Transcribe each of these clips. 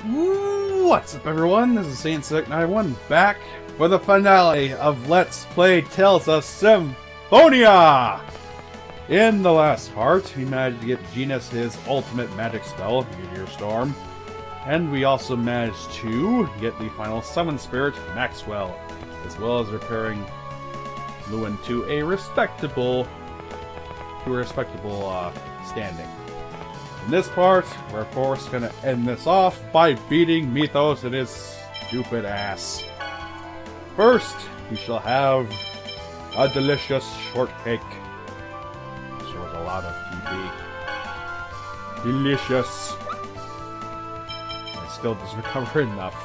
What's up, everyone? This is Saiyan91 back for the finale of Let's Play Tales of Symphonia! In the last part, we managed to get Genus his ultimate magic spell, Meteor Storm, and we also managed to get the final summon spirit, Maxwell, as well as repairing Lewin to a respectable standing. In this part, we're of course going to end this off by beating Mythos and his stupid ass. First, we shall have a delicious shortcake. There was a lot of TP. Delicious. I still doesn't recover enough.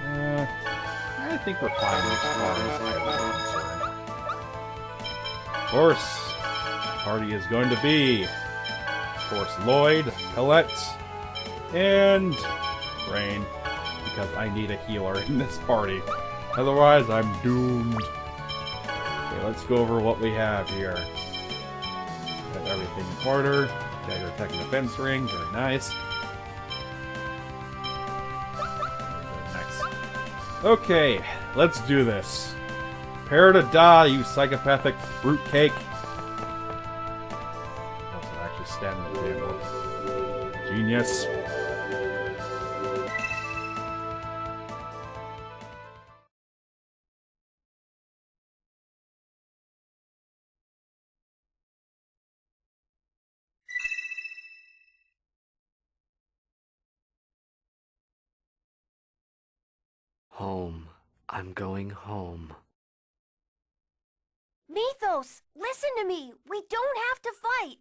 I think we're fine as far as everyone's concerned. Of course, the party is going to be Lloyd, Colette, and Rain, because I need a healer in this party. Otherwise, I'm doomed. Okay, let's go over what we have here. Got everything in order. Got your attack and defense ring, very nice. Next. Okay, let's do this. Prepare to die, you psychopathic fruitcake. Stand in the table. Genius. Home. I'm going home. Mythos, listen to me. We don't have to fight.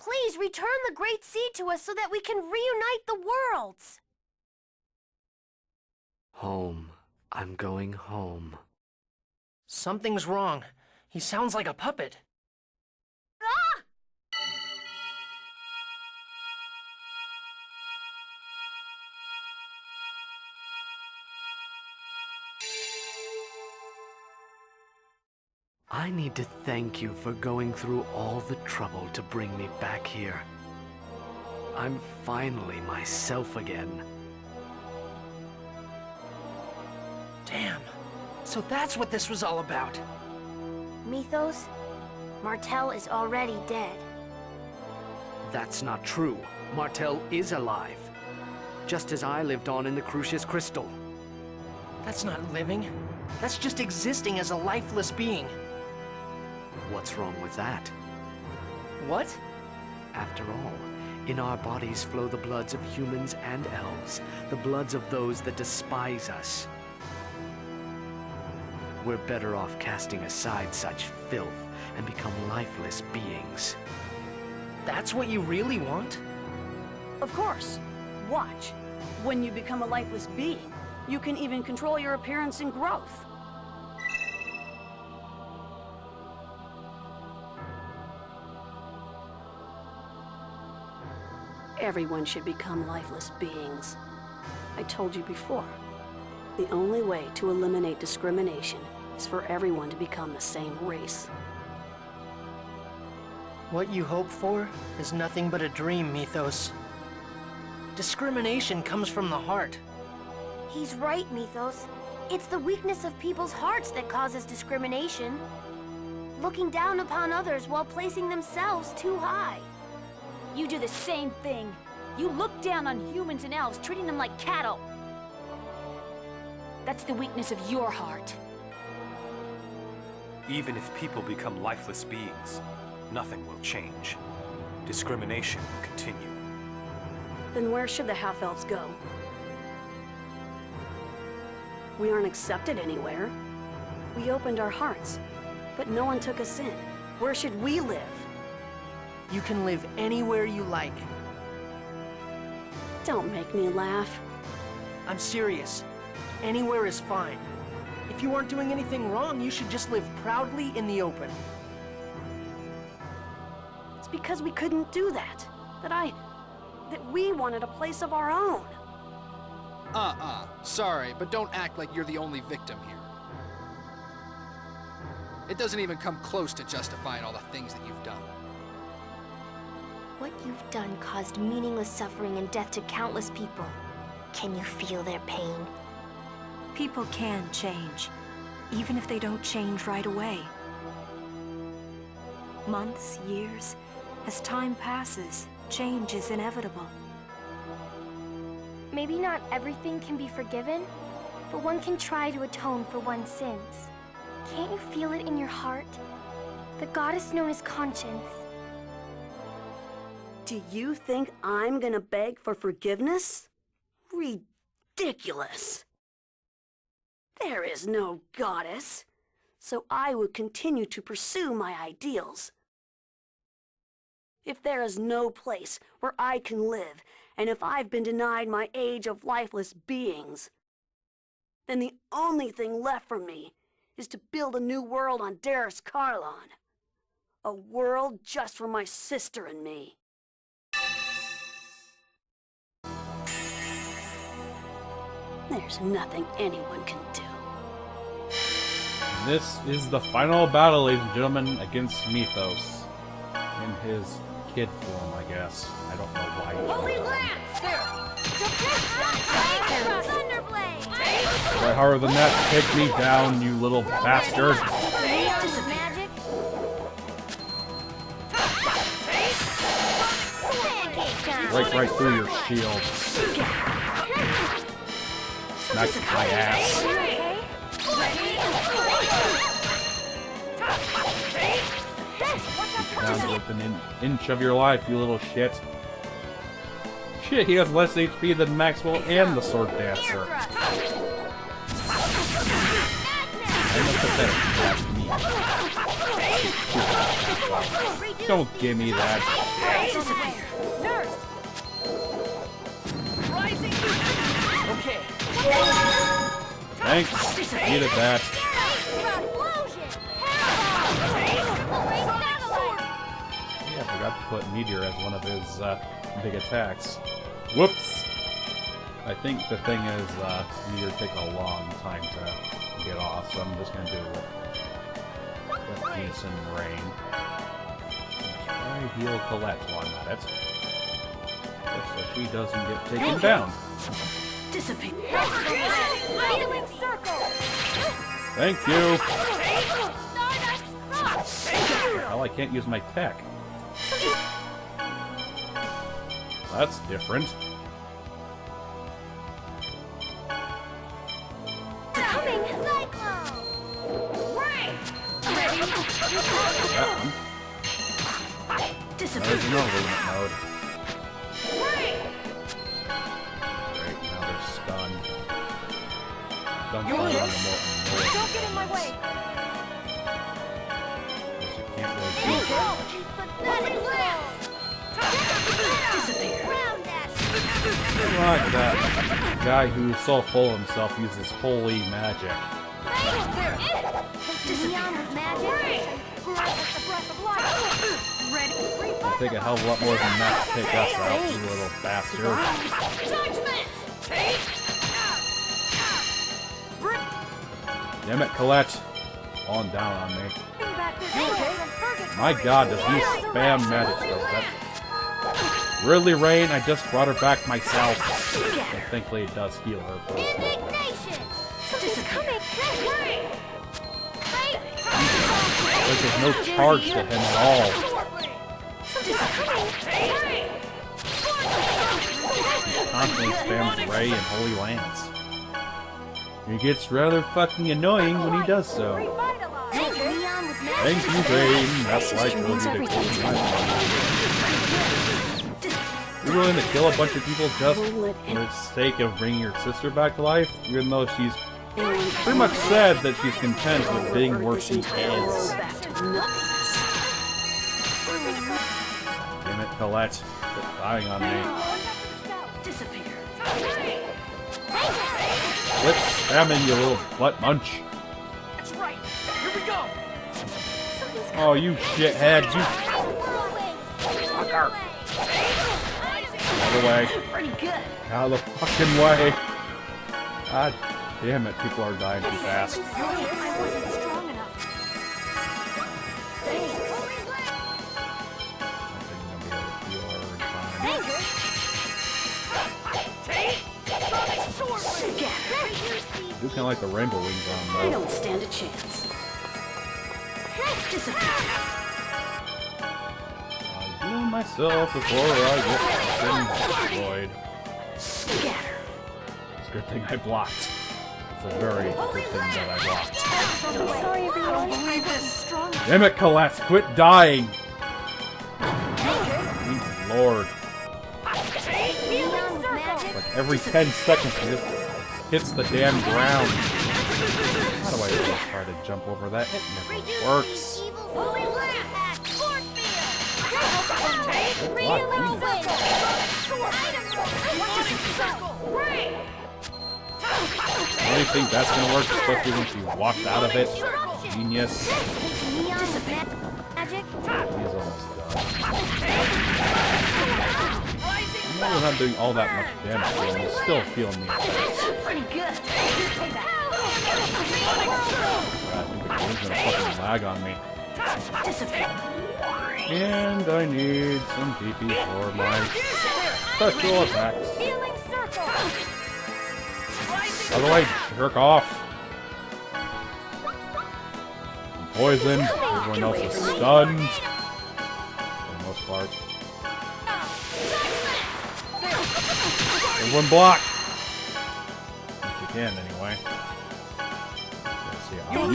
Please return the Great Seed to us so that we can reunite the worlds. Home. I'm going home. Something's wrong. He sounds like a puppet. Ah! I need to thank you for going through all the trouble to bring me back here. I'm finally myself again. Damn. So that's what this was all about. Mythos, Martel is already dead. That's not true. Martel is alive. Just as I lived on in the Crucius Crystal. That's not living. That's just existing as a lifeless being. What's wrong with that? What? After all, in our bodies flow the bloods of humans and elves, the bloods of those that despise us. We're better off casting aside such filth and become lifeless beings. That's what you really want? Of course. Watch. When you become a lifeless being, you can even control your appearance and growth. Everyone should become lifeless beings. I told you before, the only way to eliminate discrimination is for everyone to become the same race. What you hope for is nothing but a dream, Mythos. Discrimination comes from the heart. He's right, Mythos. It's the weakness of people's hearts that causes discrimination. Looking down upon others while placing themselves too high. You do the same thing. You look down on humans and elves, treating them like cattle. That's the weakness of your heart. Even if people become lifeless beings, nothing will change. Discrimination will continue. Then where should the half-elves go? We aren't accepted anywhere. We opened our hearts, but no one took us in. Where should we live? You can live anywhere you like. Don't make me laugh. I'm serious. Anywhere is fine. If you aren't doing anything wrong, you should just live proudly in the open. It's because we couldn't do that. That we wanted a place of our own. Sorry, but don't act like you're the only victim here. It doesn't even come close to justifying all the things that you've done. What you've done caused meaningless suffering and death to countless people. Can you feel their pain? People can change, even if they don't change right away. Months, years, as time passes, change is inevitable. Maybe not everything can be forgiven, but one can try to atone for one's sins. Can't you feel it in your heart? The goddess known as Conscience. Do you think I'm gonna beg for forgiveness? Ridiculous. There is no goddess, so I would continue to pursue my ideals. If there is no place where I can live, and if I've been denied my age of lifeless beings, then the only thing left for me is to build a new world on Darus Carlon. A world just for my sister and me. There's nothing anyone can do. This is the final battle, ladies and gentlemen, against Mythos. In his kid form, I guess. I don't know why. Holy Lance! Try harder than that. Take me down, you little bastard. Magic. Right through your shield. Smack my ass. Down to within an inch of your life, you little shit. Shit, he has less HP than Maxwell and the Sword Dancer. I'm pathetic. Don't give me that. Okay. Thanks. Needed that. Yeah, I forgot to put Meteor as one of his big attacks. Whoops! I think the thing is, Meteor take a long time to get off, so I'm just gonna do Venus and Rain. Try heal Colette while I'm at it. Just so she doesn't get taken down. Disappear. Thank you! Well, I can't use my tech. That's different. Coming, Cyclone! That one. There's no movement mode. Great, now they're stunned. Don't fall on the more. Don't get in my way! Because you can't really do like that guy who's so full of himself uses holy magic. It'll take a hell of a lot more than that to take us out, you little bastard. Damn it, Colette. Falling down on me. My god, does he spam magic spells? That's really, Rain? I just brought her back myself. And thankfully it does heal her for this moment. Like there's no charge to him at all. He constantly spams Ray and Holy Lance. It gets rather fucking annoying when he does so. Thank you, Rain. That's like will be the case. You're willing to kill a bunch of people just for the sake of bringing your sister back to life, even though she's pretty much said that she's content with being where she is. Damn it, Colette. Quit dying on me. Quit spamming, you little butt munch. That's right. Here we go. Oh, you shithead, you fucker. Out of the way. Out of the fucking way. God damn it, people are dying too fast. I wasn't strong enough. I don't think I'm gonna be able to heal her. I do kind of like the rainbow wings on I them, don't stand a chance. Disappear. I'll heal myself before I get fucking destroyed. Scatter. It's a good thing I blocked. It's a very good thing that I blocked. Sorry, everyone. I don't believe this. Damn it, Colette, quit dying! Good Lord. Neon with magic. Like every 10 seconds it just hits the damn ground. How do I even try to jump over that? It never works. Holy blast! Force field! Block me. I really think that's gonna work, especially when she walked out of it. Genius. Neon with magic. He's almost done. I know we're not doing all that much damage, but I'm still feeling the effects. Pretty good. I think the game's gonna fucking lag on me. Disappear. And I need some PP for my special attacks. Healing circle. By the way, jerk off. I'm poisoned. Everyone else is stunned. For the most part. Everyone block! If you can, anyway. Let's see how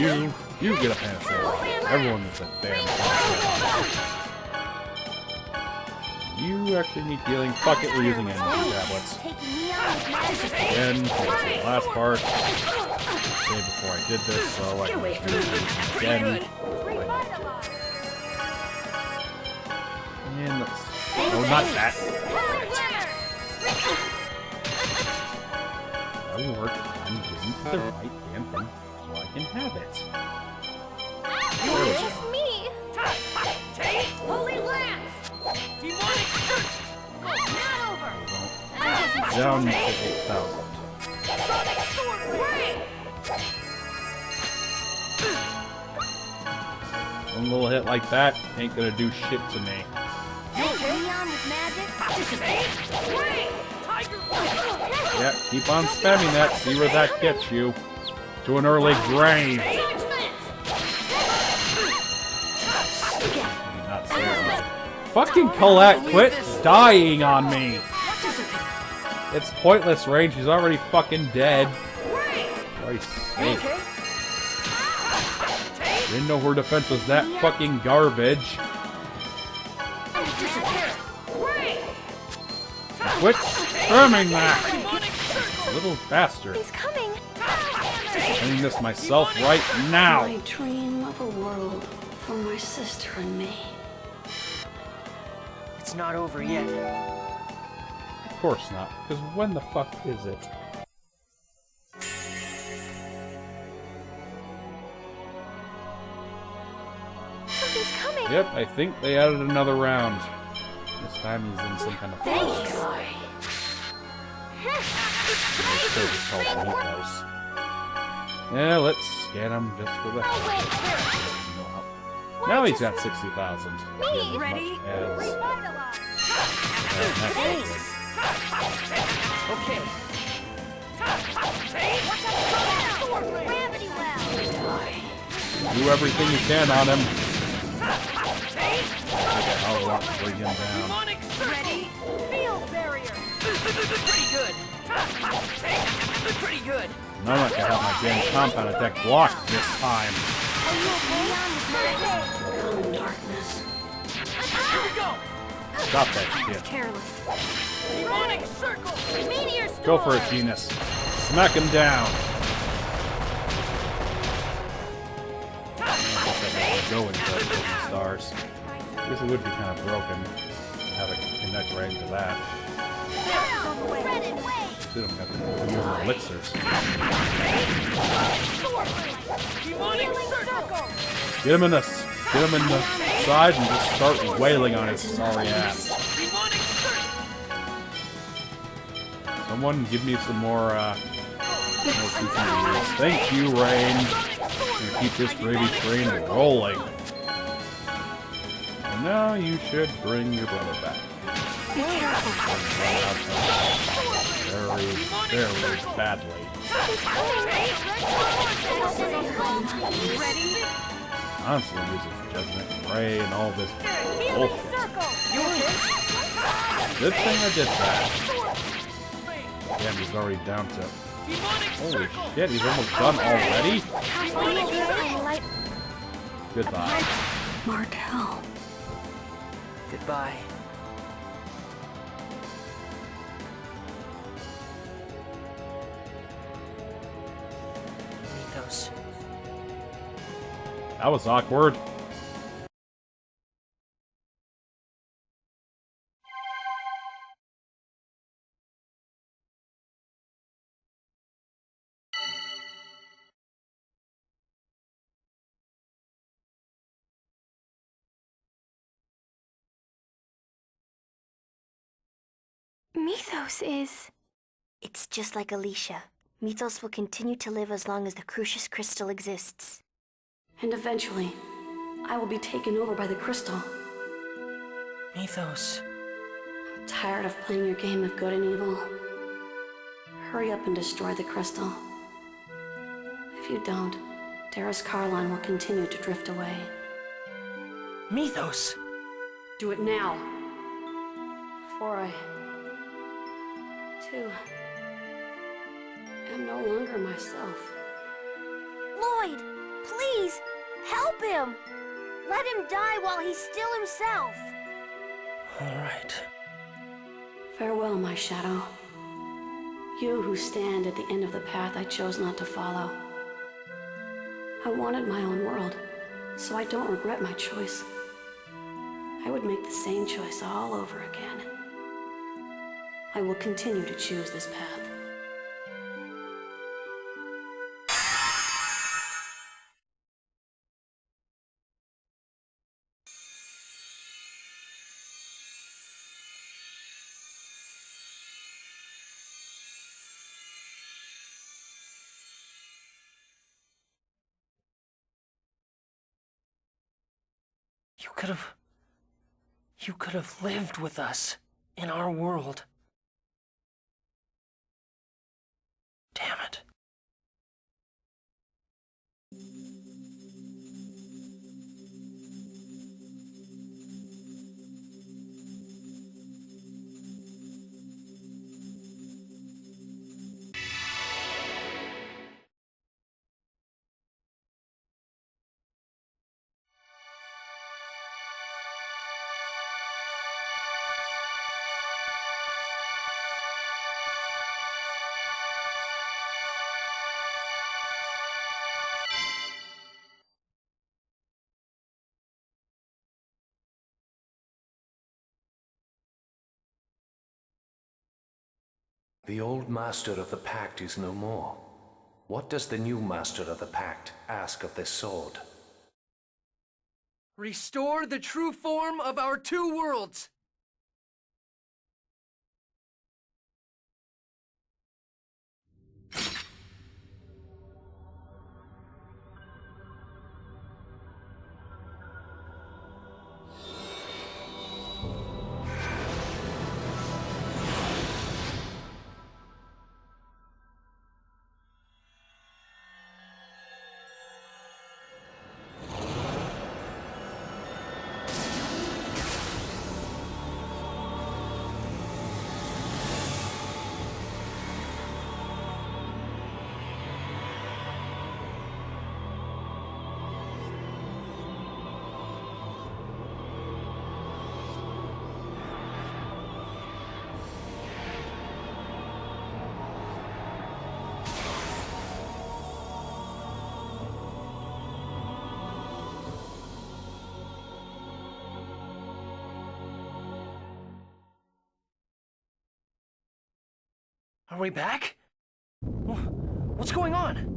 you get a panacea. Everyone gets a damn panacea. You actually need healing. Fuck it, we're using energy tablets. Taking neon with magic. Again, that's the last part. Say before I did this, so I can use it again. And let's... Oh, not that. I will work on getting to the right damn thing so I can have it. There we go. It's me. Holy lance. Demonic search. Not over. Down to 8,000. Sonic sword ring. One little hit like that ain't gonna do shit to me. Neon with magic. Dissipate. Ring. Tiger. Yeah, keep on spamming that, see where that gets you. To an early grave. Not seriously. Fucking Colette, quit dying on me! It's pointless, Rain, she's already fucking dead. Christ's sake. Didn't know her defense was that fucking garbage. Quit spamming that! Little bastard. He's coming. I'm doing this myself right now. My dream of a world for my sister and me. It's not over yet. Of course not, because when the fuck is it? Something's coming. Yep, I think they added another round. This time he's in some kind of forest. It's called Mythos. Yeah, let's get him just for the hell. Now he's got 60,000. Ready? Okay. Gravity well. Do everything you can on him. Okay, I'll walk to bring him down. Ready? Field barrier. Pretty good. Pretty good. No, I'm not gonna have my damn compound attack blocked this time. Are you okay? Come, darkness. Here we go. Stop that shit. Careless. Demonic circle. Meteor storm. Go for it, Genus. Smack him down. Go into the stars. I guess it would be kind of broken to have it connect right into that. Should have got the new elixirs. Demonic circle. Get him in the side and just start wailing on his sorry ass. Demonic circle. Someone give me some more CPUs. Thank you, Rain. Gonna keep this gravy train rolling. And now you should bring your brother back. Be careful. Very very badly. Constantly using Judgment Ray and all this bullshit. Good thing I did that. Damn, he's already down to... Holy shit, he's almost done already? Goodbye. Martel. Goodbye. Mythos. That was awkward. Mythos is... It's just like Alicia. Mythos will continue to live as long as the Crucius Crystal exists. And eventually, I will be taken over by the crystal. Mythos. I'm tired of playing your game of good and evil. Hurry up and destroy the crystal. If you don't, Darius Carlon will continue to drift away. Mythos! Do it now. Before I... too... am no longer myself. Lloyd, please, help him! Let him die while he's still himself. All right. Farewell, my shadow. You who stand at the end of the path I chose not to follow. I wanted my own world, so I don't regret my choice. I would make the same choice all over again. I will continue to choose this path. You could have lived with us in our world. Damn it. The old master of the pact is no more. What does the new master of the pact ask of this sword? Restore the true form of our two worlds! Are we back? What's going on?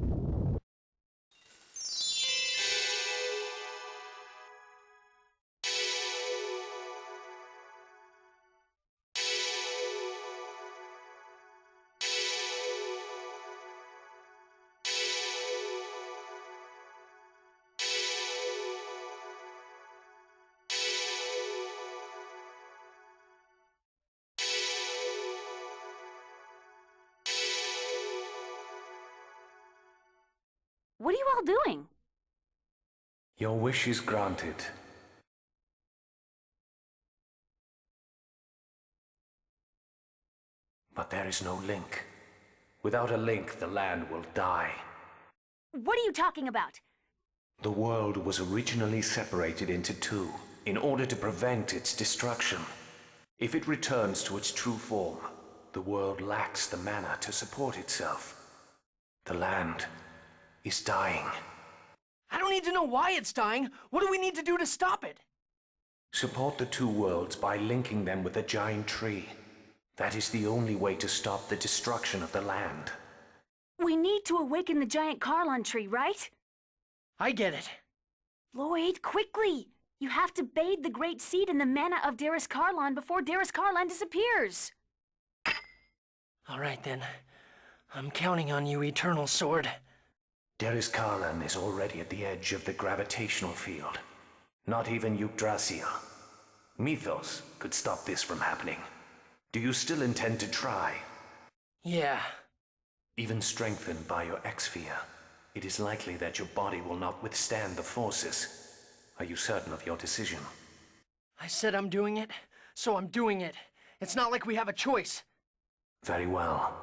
What are you all doing? Your wish is granted. But there is no link. Without a link, the land will die. What are you talking about? The world was originally separated into two in order to prevent its destruction. If it returns to its true form, the world lacks the mana to support itself. The land is dying. I don't need to know why it's dying. What do we need to do to stop it? Support the two worlds by linking them with a giant tree. That is the only way to stop the destruction of the land. We need to awaken the giant Carlon tree, right? I get it. Lloyd, quickly! You have to bathe the great seed in the mana of Darius Carlon before Darius Carlon disappears. All right, then. I'm counting on you, Eternal Sword. Darius Karlan is already at the edge of the gravitational field. Not even Yggdrasil. Mythos could stop this from happening. Do you still intend to try? Yeah. Even strengthened by your X-Sphere, it is likely that your body will not withstand the forces. Are you certain of your decision? I said I'm doing it, so I'm doing it. It's not like we have a choice. Very well.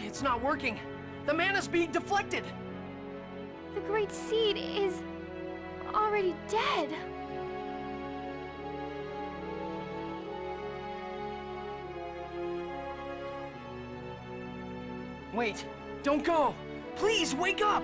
It's not working. The mana's being deflected. The great seed is already dead. Wait, don't go. Please, wake up!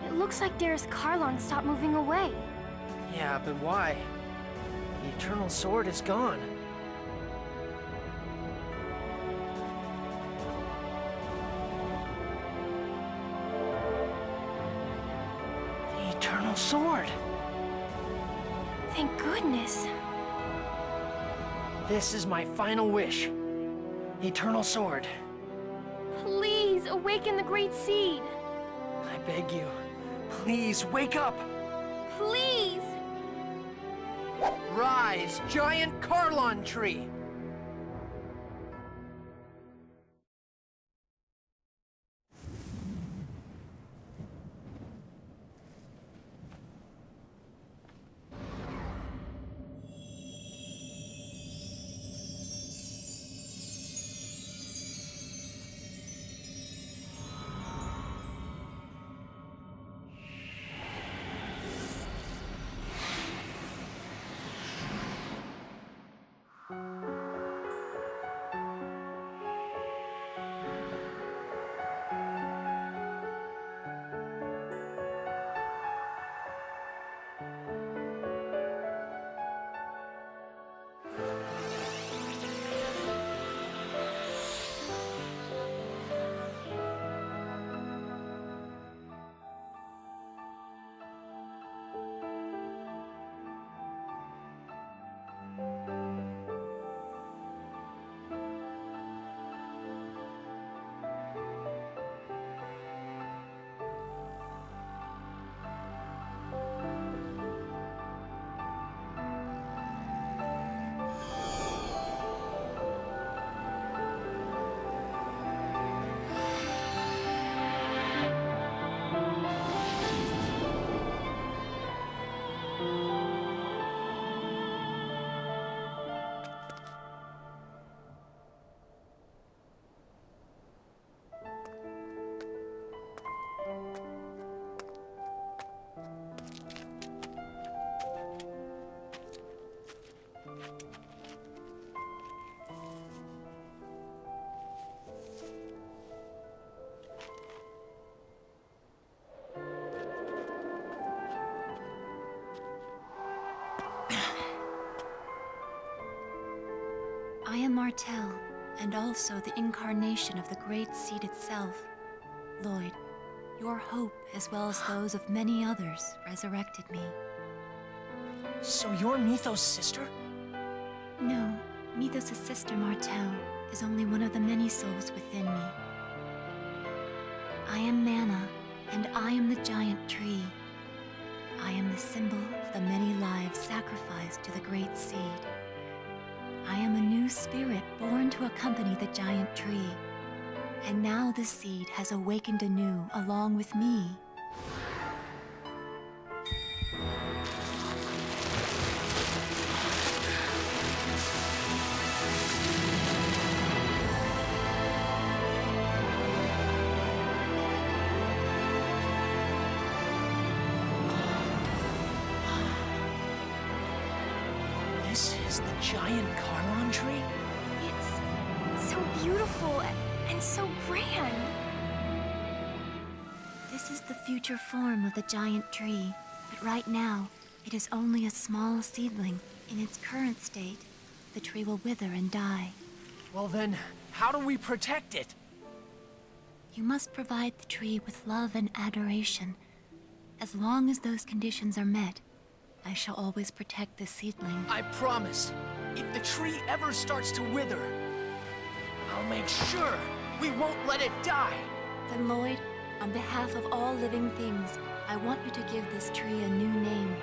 It looks like Darius Carlon stopped moving away. Yeah, but why? The Eternal Sword is gone. The Eternal Sword! Thank goodness. This is my final wish. Eternal Sword. Please awaken the great seed. I beg you, please wake up! Please! Rise, giant Carlon tree! Martell, and also the incarnation of the Great Seed itself. Lloyd, your hope, as well as those of many others, resurrected me. So you're Mythos' sister? No, Mythos' sister Martell is only one of the many souls within me. I am Mana, and I am the giant tree. I am the symbol of the many lives sacrificed to the Great Seed. I am a new spirit born to accompany the giant tree. And now the seed has awakened anew along with me. This is the giant Carlon tree? It's so beautiful and so grand. This is the future form of the giant tree, but right now, it is only a small seedling. In its current state, the tree will wither and die. Well then, how do we protect it? You must provide the tree with love and adoration. As long as those conditions are met, I shall always protect the seedling. I promise, if the tree ever starts to wither, I'll make sure we won't let it die. Then, Lloyd, on behalf of all living things, I want you to give this tree a new name,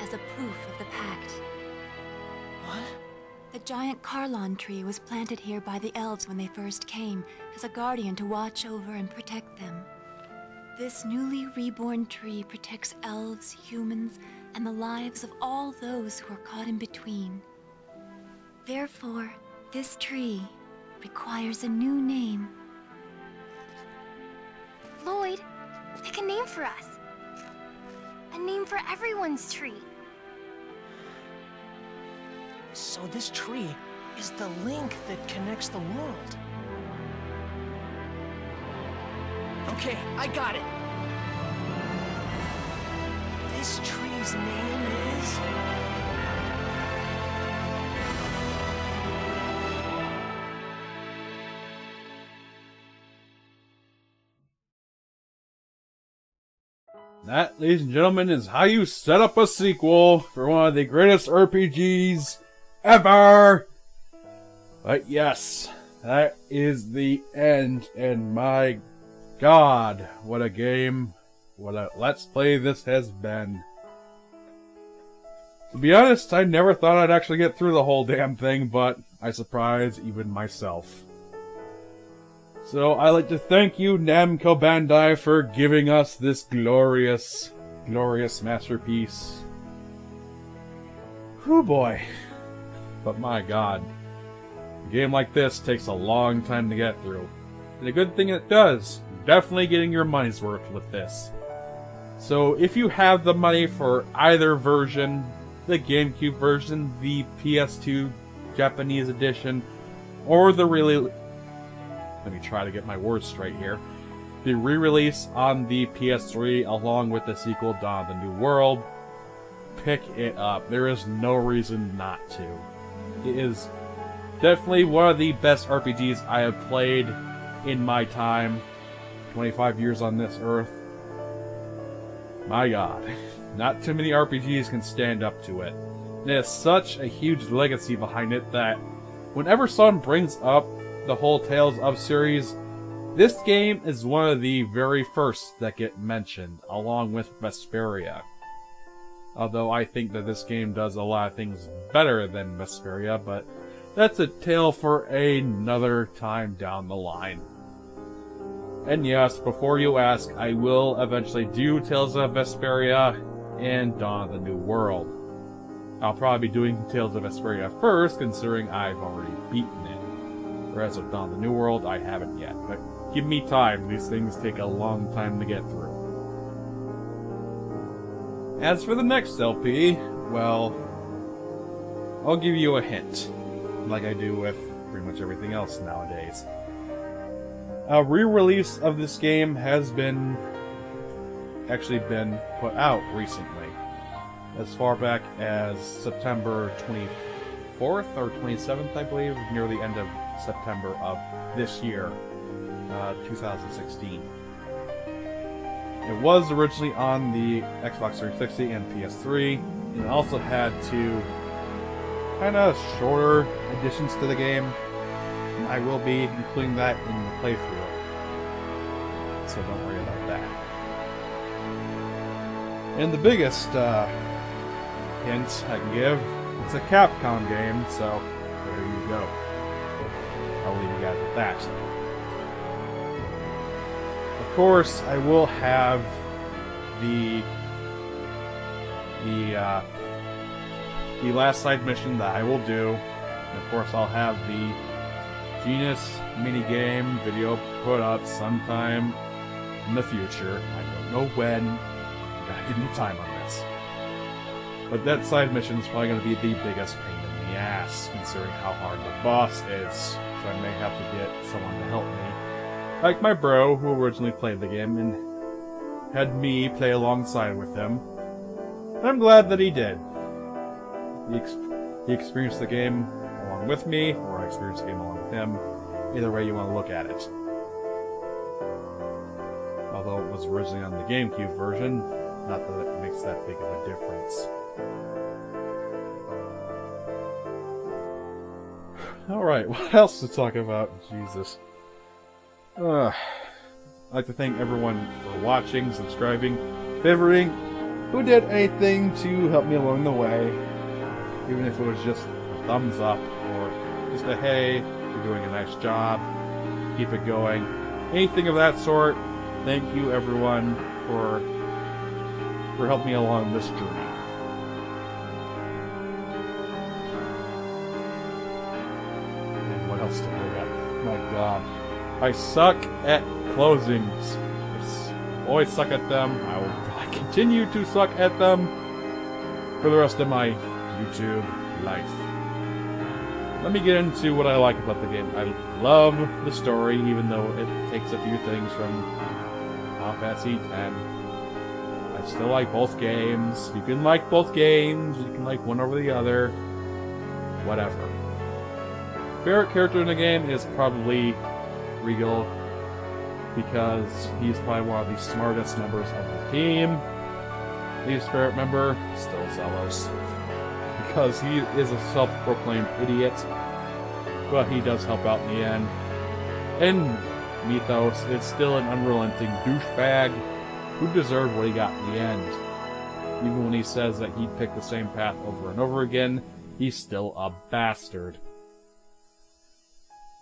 as a proof of the pact. What? The giant Carlon tree was planted here by the elves when they first came, as a guardian to watch over and protect them. This newly reborn tree protects elves, humans, and the lives of all those who are caught in between. Therefore, this tree requires a new name. Lloyd, pick a name for us. A name for everyone's tree. So this tree is the link that connects the world. Okay, I got it. This tree's name is... That, ladies and gentlemen, is how you set up a sequel for one of the greatest RPGs ever! But yes, that is the end, and my god, what a game, what a Let's Play this has been. To be honest, I never thought I'd actually get through the whole damn thing, but I surprised even myself. So I'd like to thank you, Namco Bandai, for giving us this glorious, glorious masterpiece. Whew boy. But my god. A game like this takes a long time to get through. And a good thing it does, definitely getting your money's worth with this. So if you have the money for either version, the GameCube version, the PS2 Japanese edition, or the let me try to get my words straight here. The re-release on the PS3 along with the sequel Dawn of the New World, pick it up. There is no reason not to. It is definitely one of the best RPGs I have played in my time. 25 years on this earth. My god. Not too many RPGs can stand up to it. And it has such a huge legacy behind it that whenever someone brings up the whole Tales of series, this game is one of the very first that get mentioned, along with Vesperia. Although I think that this game does a lot of things better than Vesperia, but that's a tale for another time down the line. And yes, before you ask, I will eventually do Tales of Vesperia and Dawn of the New World. I'll probably be doing Tales of Vesperia first, considering I've already beaten it. Whereas with Dawn of the New World, I haven't yet. But give me time, these things take a long time to get through. As for the next LP, well, I'll give you a hint, like I do with pretty much everything else nowadays. A re-release of this game has actually been put out recently, as far back as September 24th or 27th, I believe, near the end of September of this year, 2016. It was originally on the Xbox 360 and PS3, and it also had two kind of shorter additions to the game, and I will be including that in the playthrough, so don't worry about that. And the biggest hint I can give, it's a Capcom game, so there you go. I'll leave you guys with that. Of course, I will have the last side mission that I will do. And of course, I'll have the Genius minigame video put up sometime in the future. I don't know when. You gotta give me time on this. But that side mission is probably going to be the biggest pain in the ass, considering how hard the boss is. So I may have to get someone to help me. Like my bro, who originally played the game and had me play alongside with him. And I'm glad that he did. He experienced the game along with me, or I experienced the game along with him. Either way you want to look at it. Although it was originally on the GameCube version, not that it makes that big of a difference. Alright, what else to talk about? Jesus. I'd like to thank everyone for watching, subscribing, favoriting, who did anything to help me along the way. Even if it was just a thumbs up, or just a hey, you're doing a nice job, keep it going. Anything of that sort, thank you everyone for helping me along this journey. Else to bring up. My god. I suck at closings. I always suck at them. I will probably continue to suck at them for the rest of my YouTube life. Let me get into what I like about the game. I love the story, even though it takes a few things from Final Fantasy X. I still like both games. You can like both games. You can like one over the other. Whatever. Favorite character in the game is probably Regal, because he's probably one of the smartest members of the team. Least favorite member, still Zelos, because he is a self-proclaimed idiot, but he does help out in the end. And Mythos is still an unrelenting douchebag who deserved what he got in the end. Even when he says that he'd pick the same path over and over again, he's still a bastard.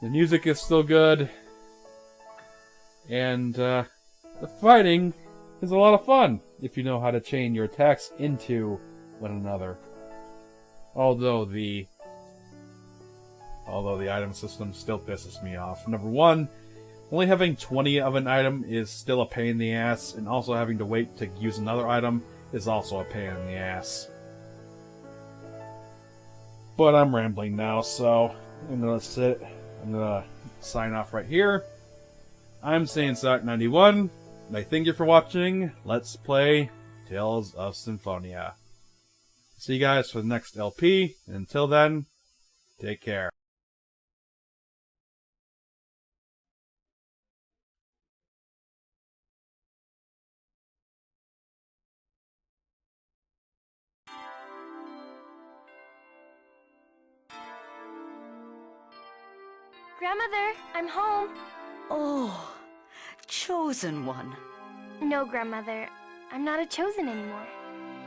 The music is still good, and the fighting is a lot of fun if you know how to chain your attacks into one another. Although the item system still pisses me off. Number one, only having 20 of an item is still a pain in the ass, and also having to wait to use another item is also a pain in the ass. But I'm rambling now, so I'm gonna sign off right here. I'm Saiyan91. I thank you for watching. Let's play Tales of Symphonia. See you guys for the next LP. And until then, take care. Grandmother, I'm home. Oh, chosen one. No, Grandmother, I'm not a chosen anymore.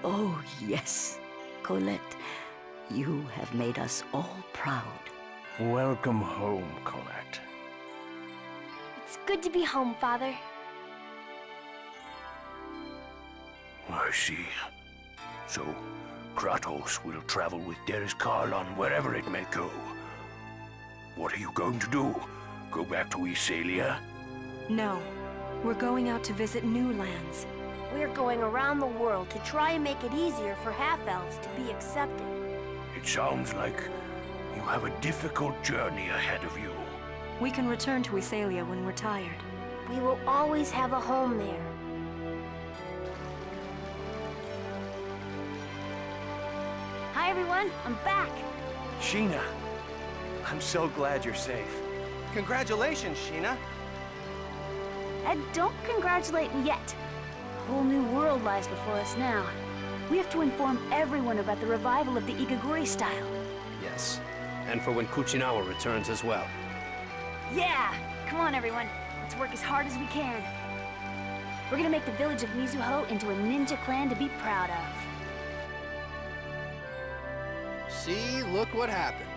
Oh, yes. Colette, you have made us all proud. Welcome home, Colette. It's good to be home, Father. I see. So, Kratos will travel with Deres Karlon wherever it may go. What are you going to do? Go back to Iselia? No. We're going out to visit new lands. We're going around the world to try and make it easier for half-elves to be accepted. It sounds like you have a difficult journey ahead of you. We can return to Iselia when we're tired. We will always have a home there. Hi, everyone. I'm back. Sheena, I'm so glad you're safe. Congratulations, Sheena. And don't congratulate me yet. A whole new world lies before us now. We have to inform everyone about the revival of the Igaguri style. Yes, and for when Kuchinawa returns as well. Yeah! Come on, everyone. Let's work as hard as we can. We're gonna make the village of Mizuho into a ninja clan to be proud of. See, look what happened.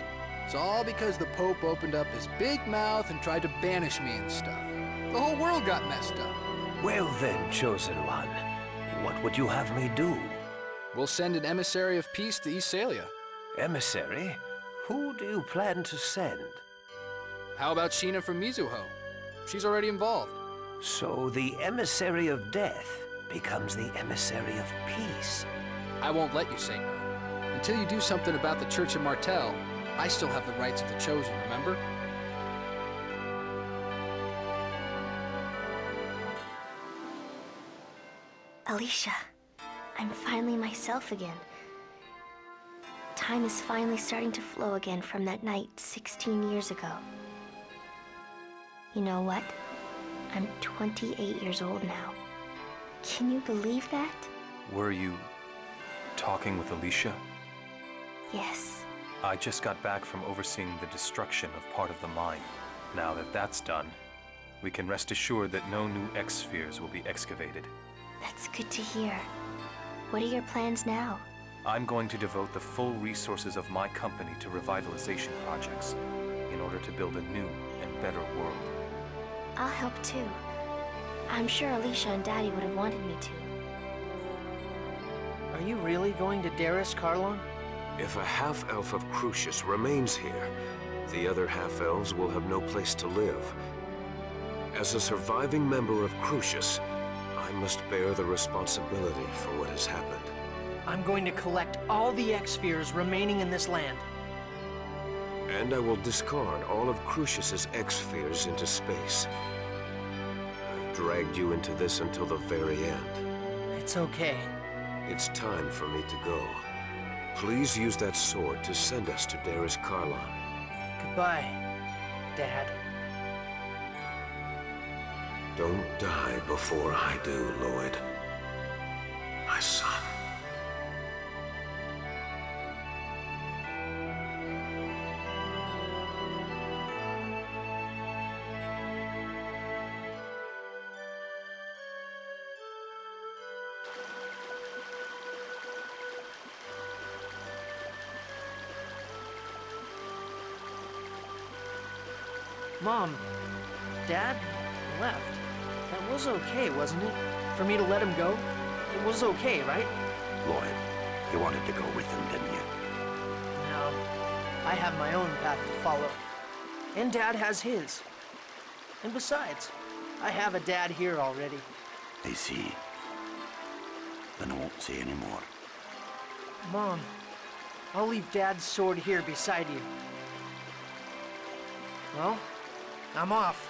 It's all because the Pope opened up his big mouth and tried to banish me and stuff. The whole world got messed up. Well then, Chosen One, what would you have me do? We'll send an emissary of peace to Easalia. Emissary? Who do you plan to send? How about Sheena from Mizuho? She's already involved. So the emissary of death becomes the emissary of peace. I won't let you say no. Until you do something about the Church of Martel, I still have the rights of the Chosen, remember? Alicia, I'm finally myself again. Time is finally starting to flow again from that night 16 years ago. You know what? I'm 28 years old now. Can you believe that? Were you talking with Alicia? Yes. I just got back from overseeing the destruction of part of the mine. Now that that's done, we can rest assured that no new X-spheres will be excavated. That's good to hear. What are your plans now? I'm going to devote the full resources of my company to revitalization projects in order to build a new and better world. I'll help too. I'm sure Alicia and Daddy would have wanted me to. Are you really going to Darius, Carlon? If a half-elf of Crucius remains here, the other half-elves will have no place to live. As a surviving member of Crucius, I must bear the responsibility for what has happened. I'm going to collect all the X-spheres remaining in this land. And I will discard all of Crucius's X-spheres into space. I've dragged you into this until the very end. It's okay. It's time for me to go. Please use that sword to send us to Darius Carlon. Goodbye, Dad. Don't die before I do, Lloyd. My son. Mom, Dad left. That was okay, wasn't it? For me to let him go? It was okay, right? Lloyd, you wanted to go with him, didn't you? No. I have my own path to follow. And Dad has his. And besides, I have a dad here already. I see. Then I won't say any more. Mom, I'll leave Dad's sword here beside you. Well, I'm off.